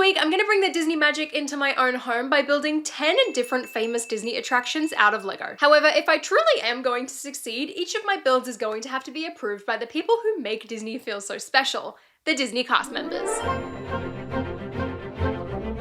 week, I'm gonna bring the Disney magic into my own home by building 10 different famous Disney attractions out of Lego. However, if I truly am going to succeed, each of my builds is going to have to be approved by the people who make Disney feel so special, the Disney cast members.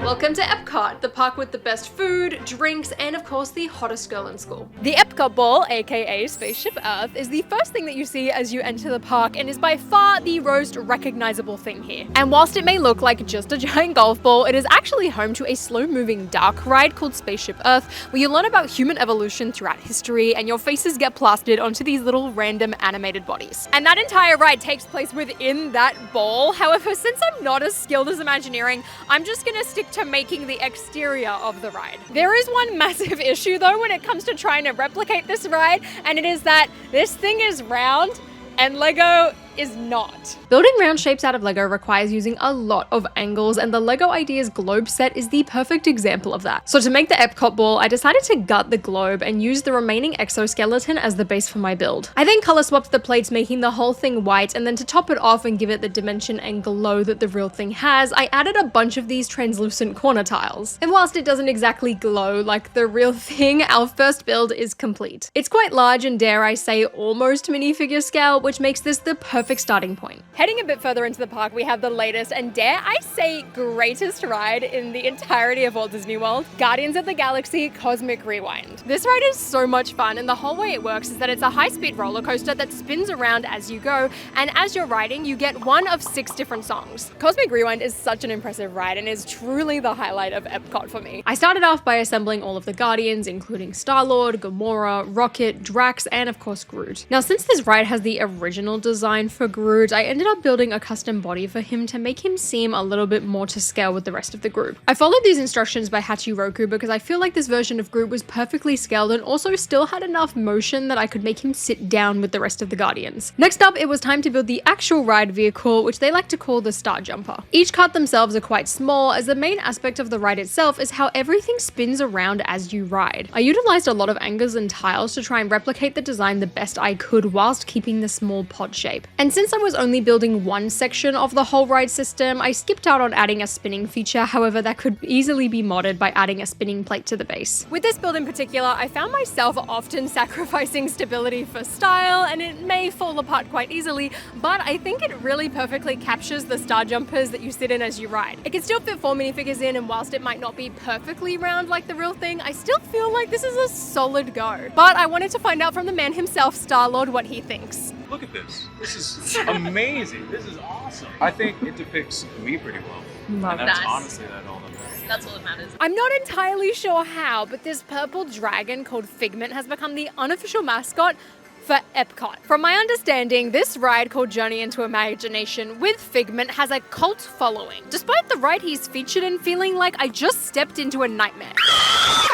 Welcome to Epcot, the park with the best food, drinks, and of course the hottest girl in school. The Epcot Ball, aka Spaceship Earth, is the first thing that you see as you enter the park and is by far the most recognizable thing here. And whilst it may look like just a giant golf ball, it is actually home to a slow-moving dark ride called Spaceship Earth, where you learn about human evolution throughout history and your faces get plastered onto these little random animated bodies. And that entire ride takes place within that ball. However, since I'm not as skilled as Imagineering, I'm just gonna stick to making the exterior of the ride. There is one massive issue though when it comes to trying to replicate this ride, and it is that this thing is round and Lego is not. Building round shapes out of Lego requires using a lot of angles, and the Lego Ideas globe set is the perfect example of that. So to make the Epcot ball, I decided to gut the globe and use the remaining exoskeleton as the base for my build. I then color swapped the plates, making the whole thing white, and then to top it off and give it the dimension and glow that the real thing has, I added a bunch of these translucent corner tiles. And whilst it doesn't exactly glow like the real thing, our first build is complete. It's quite large and, dare I say, almost minifigure scale, which makes this the perfect starting point. Heading a bit further into the park, we have the latest and, dare I say, greatest ride in the entirety of Walt Disney World, Guardians of the Galaxy Cosmic Rewind. This ride is so much fun, and the whole way it works is that it's a high-speed roller coaster that spins around as you go, and as you're riding, you get one of 6 different songs. Cosmic Rewind is such an impressive ride and is truly the highlight of Epcot for me. I started off by assembling all of the Guardians, including Star-Lord, Gamora, Rocket, Drax, and of course Groot. Now, since this ride has the original design for Groot, I ended up building a custom body for him to make him seem a little bit more to scale with the rest of the group. I followed these instructions by Hachiroku because I feel like this version of Groot was perfectly scaled and also still had enough motion that I could make him sit down with the rest of the Guardians. Next up, it was time to build the actual ride vehicle, which they like to call the Star Jumper. Each cart themselves are quite small, as the main aspect of the ride itself is how everything spins around as you ride. I utilized a lot of angles and tiles to try and replicate the design the best I could whilst keeping the small pod shape. And since I was only building one section of the whole ride system, I skipped out on adding a spinning feature. However, that could easily be modded by adding a spinning plate to the base. With this build in particular, I found myself often sacrificing stability for style, and it may fall apart quite easily, but I think it really perfectly captures the star jumpers that you sit in as you ride. It can still fit 4 minifigures in, and whilst it might not be perfectly round like the real thing, I still feel like this is a solid go. But I wanted to find out from the man himself, Star-Lord, what he thinks. Look at this. This is amazing. This is awesome. I think it depicts me pretty well. Love and that's that. honestly all that matters. That's all that matters. I'm not entirely sure how, but this purple dragon called Figment has become the unofficial mascot for Epcot. From my understanding, this ride called Journey into Imagination with Figment has a cult following, despite the ride he's featured in feeling like I just stepped into a nightmare.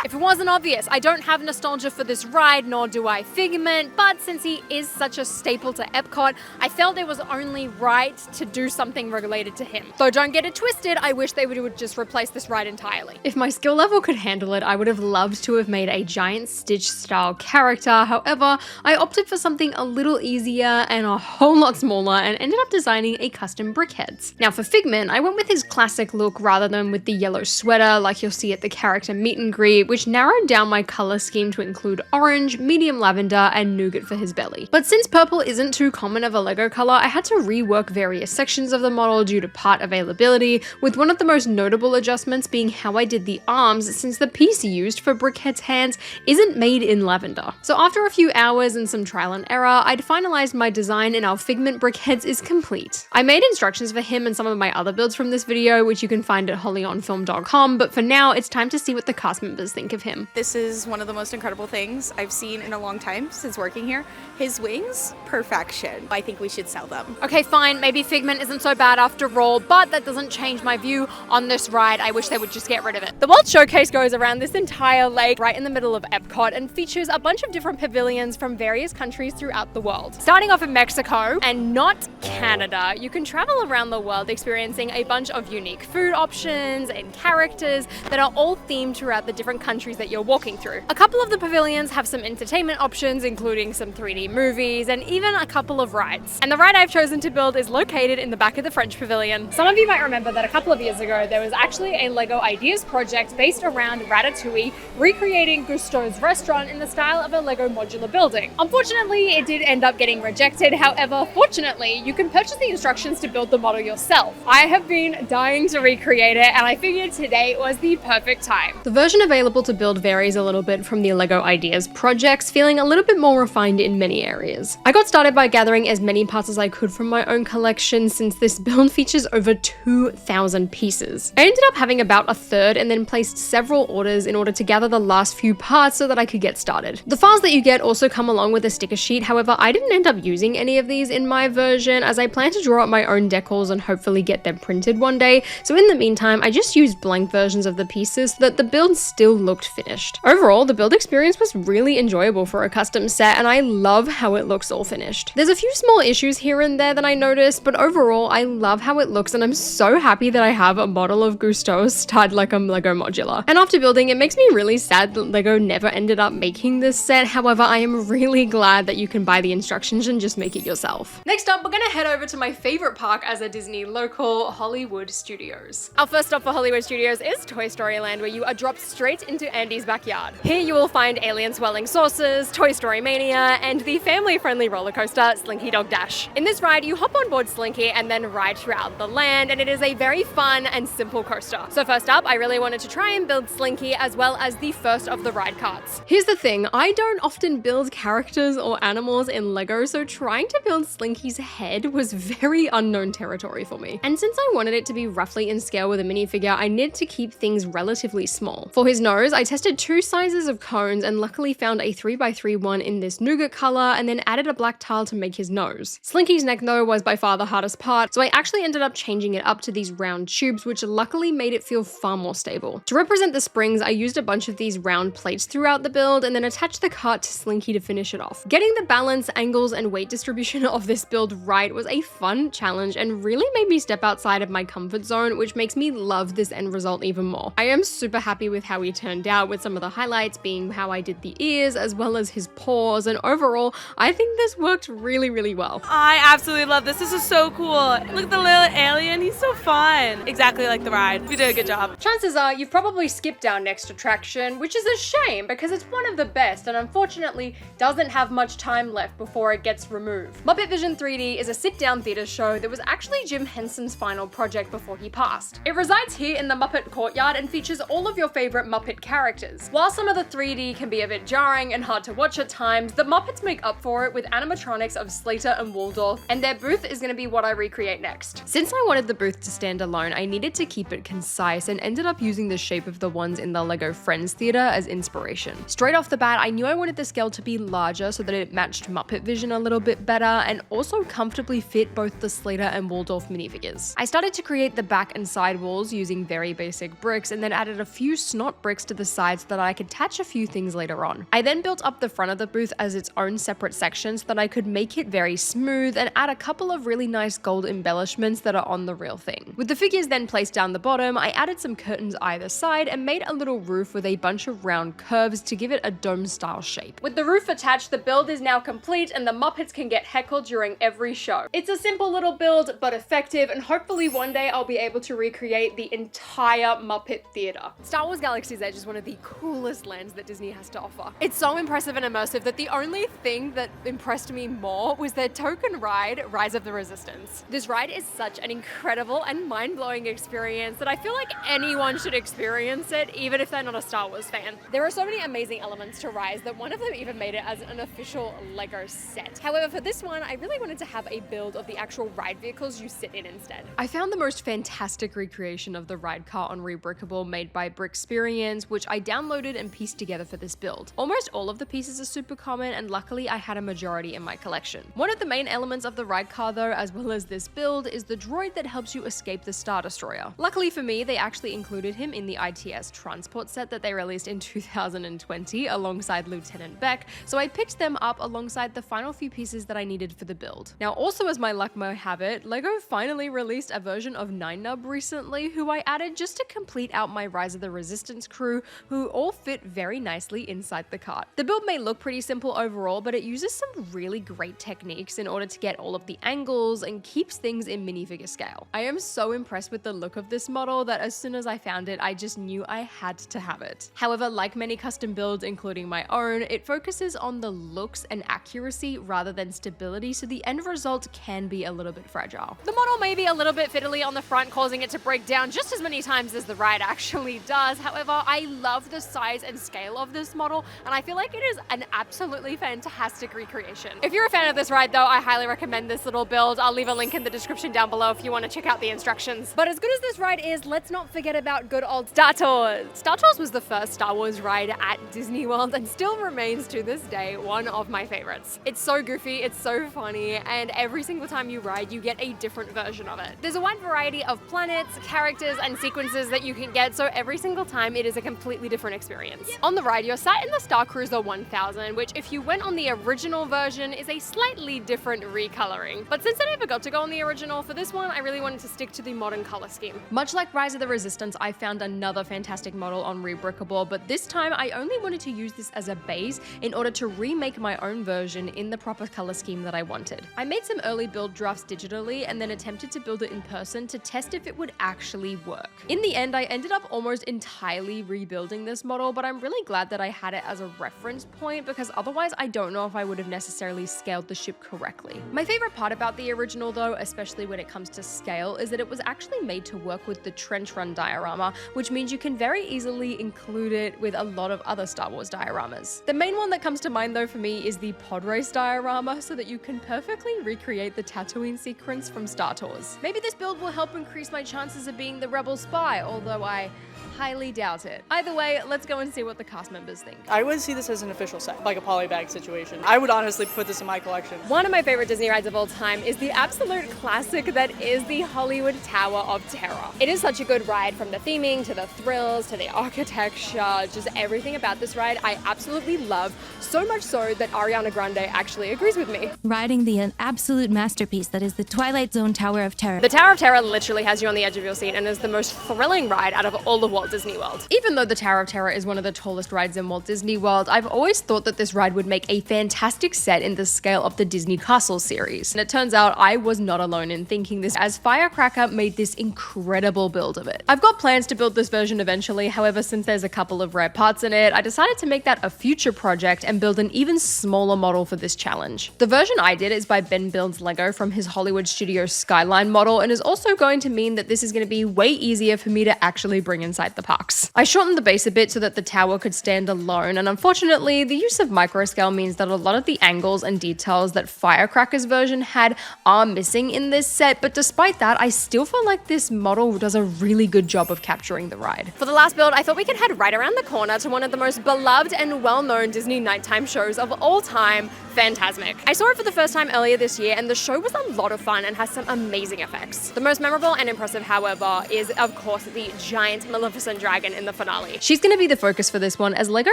If it wasn't obvious, I don't have nostalgia for this ride, nor do I Figment, but since he is such a staple to Epcot, I felt it was only right to do something related to him. Though don't get it twisted, I wish they would just replace this ride entirely. If my skill level could handle it, I would have loved to have made a giant Stitch-style character. However, I opted for something a little easier and a whole lot smaller and ended up designing a custom Brickheadz. Now for Figment, I went with his classic look rather than with the yellow sweater like you'll see at the character meet and greet, which narrowed down my color scheme to include orange, medium lavender, and nougat for his belly. But since purple isn't too common of a Lego color, I had to rework various sections of the model due to part availability, with one of the most notable adjustments being how I did the arms, since the piece used for Brickhead's hands isn't made in lavender. So after a few hours and some trial and error, I'd finalized my design and our Figment Brickheadz is complete. I made instructions for him and some of my other builds from this video, which you can find at HollyOnFilm.com, but for now, it's time to see what the cast members think of him. This is one of the most incredible things I've seen in a long time since working here. His wings, perfection. I think we should sell them. Okay, fine, maybe Figment isn't so bad after all, but that doesn't change my view on this ride. I wish they would just get rid of it. The World Showcase goes around this entire lake right in the middle of Epcot and features a bunch of different pavilions from various countries throughout the world. Starting off in Mexico, and not Canada, you can travel around the world experiencing a bunch of unique food options and characters that are all themed throughout the different countries countries that you're walking through. A couple of the pavilions have some entertainment options, including some 3D movies and even a couple of rides. And the ride I've chosen to build is located in the back of the French pavilion. Some of you might remember that a couple of years ago there was actually a LEGO Ideas project based around Ratatouille, recreating Gusteau's restaurant in the style of a LEGO modular building. Unfortunately, it did end up getting rejected. However, fortunately, you can purchase the instructions to build the model yourself. I have been dying to recreate it, and I figured today was the perfect time. The version available to build varies a little bit from the LEGO Ideas projects, feeling a little bit more refined in many areas. I got started by gathering as many parts as I could from my own collection, since this build features over 2,000 pieces. I ended up having about a third and then placed several orders in order to gather the last few parts so that I could get started. The files that you get also come along with a sticker sheet. However, I didn't end up using any of these in my version, as I plan to draw up my own decals and hopefully get them printed one day. So in the meantime, I just used blank versions of the pieces so that the build still looked finished. Overall, the build experience was really enjoyable for a custom set, and I love how it looks all finished. There's a few small issues here and there that I noticed, but overall, I love how it looks, and I'm so happy that I have a model of Gusteau styled like a LEGO modular. And after building, it makes me really sad that LEGO never ended up making this set. However, I am really glad that you can buy the instructions and just make it yourself. Next up, we're gonna head over to my favorite park as a Disney local, Hollywood Studios. Our first stop for Hollywood Studios is Toy Story Land, where you are dropped straight into Andy's backyard. Here you will find alien swirling saucers, Toy Story Mania, and the family-friendly roller coaster, Slinky Dog Dash. In this ride, you hop on board Slinky and then ride throughout the land, and it is a very fun and simple coaster. So first up, I really wanted to try and build Slinky as well as the first of the ride carts. Here's the thing, I don't often build characters or animals in LEGO, so trying to build Slinky's head was very unknown territory for me. And since I wanted it to be roughly in scale with a minifigure, I needed to keep things relatively small. For his nose, I tested two sizes of cones and luckily found a 3x3 one in this nougat color, and then added a black tile to make his nose. Slinky's neck though was by far the hardest part, so I actually ended up changing it up to these round tubes, which luckily made it feel far more stable. To represent the springs, I used a bunch of these round plates throughout the build and then attached the cart to Slinky to finish it off. Getting the balance, angles, and weight distribution of this build right was a fun challenge and really made me step outside of my comfort zone, which makes me love this end result even more. I am super happy with how he turned out, with some of the highlights being how I did the ears as well as his paws, and overall, I think this worked really, really well. I absolutely love this. This is so cool. Look at the little alien. He's so fun. Exactly like the ride. You did a good job. Chances are you've probably skipped our next attraction, which is a shame because it's one of the best and unfortunately doesn't have much time left before it gets removed. Muppet Vision 3D is a sit-down theater show that was actually Jim Henson's final project before he passed. It resides here in the Muppet Courtyard and features all of your favorite Muppet characters. While some of the 3D can be a bit jarring and hard to watch at times, the Muppets make up for it with animatronics of Slater and Waldorf, and their booth is going to be what I recreate next. Since I wanted the booth to stand alone, I needed to keep it concise and ended up using the shape of the ones in the LEGO Friends Theater as inspiration. Straight off the bat, I knew I wanted the scale to be larger so that it matched Muppet Vision a little bit better and also comfortably fit both the Slater and Waldorf minifigures. I started to create the back and side walls using very basic bricks and then added a few snot bricks to the sides so that I could attach a few things later on. I then built up the front of the booth as its own separate section so that I could make it very smooth and add a couple of really nice gold embellishments that are on the real thing. With the figures then placed down the bottom, I added some curtains either side and made a little roof with a bunch of round curves to give it a dome style shape. With the roof attached, the build is now complete and the Muppets can get heckled during every show. It's a simple little build but effective, and hopefully one day I'll be able to recreate the entire Muppet Theater. Star Wars Galaxy's Edge is one of the coolest lands that Disney has to offer. It's so impressive and immersive that the only thing that impressed me more was their token ride, Rise of the Resistance. This ride is such an incredible and mind-blowing experience that I feel like anyone should experience it, even if they're not a Star Wars fan. There are so many amazing elements to Rise that one of them even made it as an official LEGO set. However, for this one, I really wanted to have a build of the actual ride vehicles you sit in instead. I found the most fantastic recreation of the ride car on Rebrickable made by Bricksperience, which I downloaded and pieced together for this build. Almost all of the pieces are super common, and luckily I had a majority in my collection. One of the main elements of the ride car though, as well as this build, is the droid that helps you escape the Star Destroyer. Luckily for me, they actually included him in the ITS transport set that they released in 2020 alongside Lieutenant Beck, so I picked them up alongside the final few pieces that I needed for the build. Now also, as my luck may have it, LEGO finally released a version of Nine Nub recently, who I added just to complete out my Rise of the Resistance crew, crew who all fit very nicely inside the cart. The build may look pretty simple overall, but it uses some really great techniques in order to get all of the angles and keeps things in minifigure scale. I am so impressed with the look of this model that as soon as I found it, I just knew I had to have it. However, like many custom builds, including my own, it focuses on the looks and accuracy rather than stability, so the end result can be a little bit fragile. The model may be a little bit fiddly on the front, causing it to break down just as many times as the ride actually does. However, I love the size and scale of this model, and I feel like it is an absolutely fantastic recreation. If you're a fan of this ride though, I highly recommend this little build. I'll leave a link in the description down below if you want to check out the instructions. But as good as this ride is, let's not forget about good old Star Tours. Star Tours was the first Star Wars ride at Disney World and still remains to this day one of my favorites. It's so goofy, it's so funny, and every single time you ride, you get a different version of it. There's a wide variety of planets, characters, and sequences that you can get, so every single time it is a completely different experience. On the ride, you're sat in the Star Cruiser 1000, which if you went on the original version is a slightly different recoloring. But since I never got to go on the original, for this one, I really wanted to stick to the modern color scheme. Much like Rise of the Resistance, I found another fantastic model on Rebrickable, but this time I only wanted to use this as a base in order to remake my own version in the proper color scheme that I wanted. I made some early build drafts digitally and then attempted to build it in person to test if it would actually work. In the end, I ended up almost entirely rebuilding this model, but I'm really glad that I had it as a reference point because otherwise I don't know if I would have necessarily scaled the ship correctly. My favorite part about the original though, especially when it comes to scale, is that it was actually made to work with the trench run diorama, which means you can very easily include it with a lot of other Star Wars dioramas. The main one that comes to mind though for me is the pod race diorama, so that you can perfectly recreate the Tatooine sequence from Star Tours. Maybe this build will help increase my chances of being the rebel spy, although I highly doubt it. Either way, let's go and see what the cast members think. I would see this as an official set, like a polybag situation. I would honestly put this in my collection. One of my favorite Disney rides of all time is the absolute classic that is the Hollywood Tower of Terror. It is such a good ride, from the theming to the thrills to the architecture, just everything about this ride I absolutely love, so much so that Ariana Grande actually agrees with me. Riding the absolute masterpiece that is the Twilight Zone Tower of Terror. The Tower of Terror literally has you on the edge of your seat and is the most thrilling ride out of all of Walt Disney World. Even though the Tower of Terror is one of the tallest rides in Walt Disney World, I've always thought that this ride would make a fantastic set in the scale of the Disney Castle series. And it turns out I was not alone in thinking this, as Firecracker made this incredible build of it. I've got plans to build this version eventually, however, since there's a couple of rare parts in it, I decided to make that a future project and build an even smaller model for this challenge. The version I did is by Ben Builds Lego from his Hollywood Studios Skyline model, and is also going to mean that this is going to be way easier for me to actually bring inside the parks. I shortened the base a bit so that the tower could stand alone, and unfortunately, the use of microscale means that a lot of the angles and details that Firecracker's version had are missing in this set, but despite that, I still feel like this model does a really good job of capturing the ride. For the last build, I thought we could head right around the corner to one of the most beloved and well-known Disney nighttime shows of all time, Fantasmic. I saw it for the first time earlier this year, and the show was a lot of fun and has some amazing effects. The most memorable and impressive, however, is of course the giant Maleficent dragon in the finale. She's going to be the focus for this one, as LEGO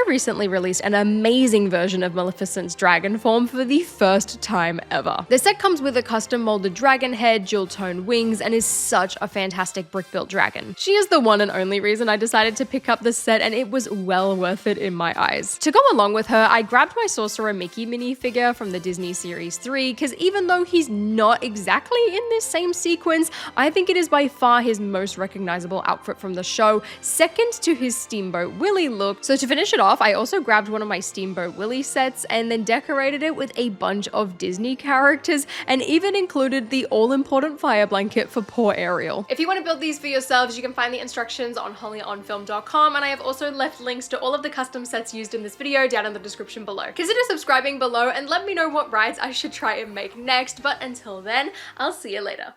recently released an amazing version of Maleficent's dragon form for the first time ever. The set comes with a custom molded dragon head, dual-tone wings, and is such a fantastic brick-built dragon. She is the one and only reason I decided to pick up this set, and it was well worth it in my eyes. To go along with her, I grabbed my Sorcerer Mickey minifigure from the Disney Series 3, because even though he's not exactly in this same sequence, I think it is by far his most recognizable outfit from the show, second to his Steamboat Willie look. So to finish it off, I also grabbed one of my Steamboat Willie sets and then decorated it with a bunch of Disney characters, and even included the all-important fire blanket for poor Ariel. If you want to build these for yourselves, you can find the instructions on HollyOnFilm.com, and I have also left links to all of the custom sets used in this video down in the description below. Consider subscribing below and let me know what rides I should try and make next, but until then, I'll see you later.